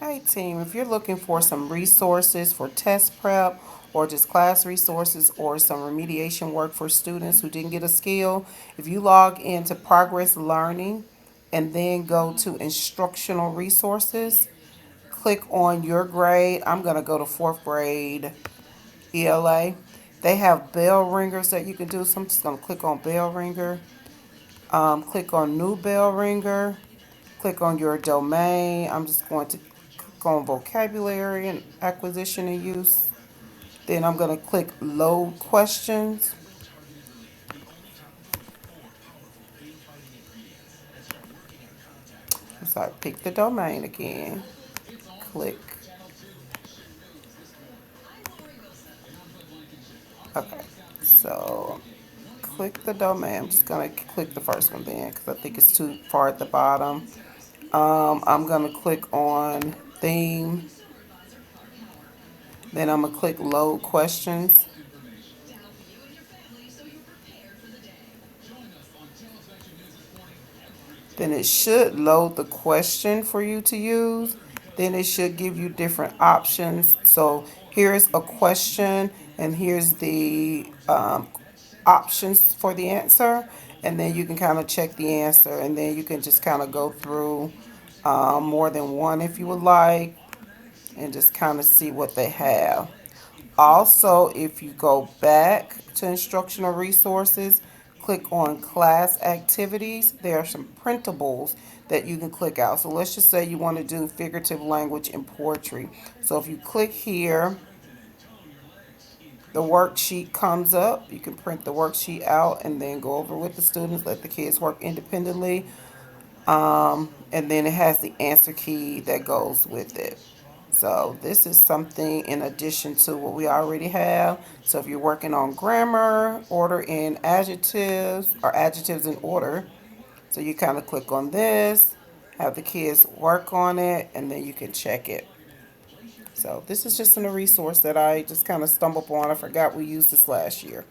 Hey team, if you're looking for some resources for test prep or just class resources or some remediation work for students who didn't get a skill, if you log into Progress Learning and then go to Instructional Resources, click on your grade. I'm going to go to fourth grade ELA. They have bell ringers that you can do, so I'm just going to click on bell ringer. Click on new bell ringer. Click on your domain. I'm just going to click on vocabulary and acquisition and use. Then I'm going to click load questions. So I pick the domain again. Click. Okay. So click the domain. I'm just going to click the first one then because I think it's too far at the bottom. I'm going to click on theme. Then I'm going to click load questions. Then it should load the question for you to use. Then it should give you different options. So here's a question, and here's the options for the answer. And then you can kind of check the answer, and then you can just kind of go through more than one if you would like, and just kind of see what they have. Also, if you go back to instructional resources, click on class activities. There are some printables that you can click out. So let's just say you want to do figurative language and poetry. So if you click here, the worksheet comes up. You can print the worksheet out and then go over with the students, let the kids work independently. And then it has the answer key that goes with it. So this is something in addition to what we already have. So if you're working on grammar, order in adjectives or adjectives in order, so you kind of click on this, have the kids work on it, and then you can check it. So this is just a resource that I just kind of stumbled upon. I forgot we used this last year.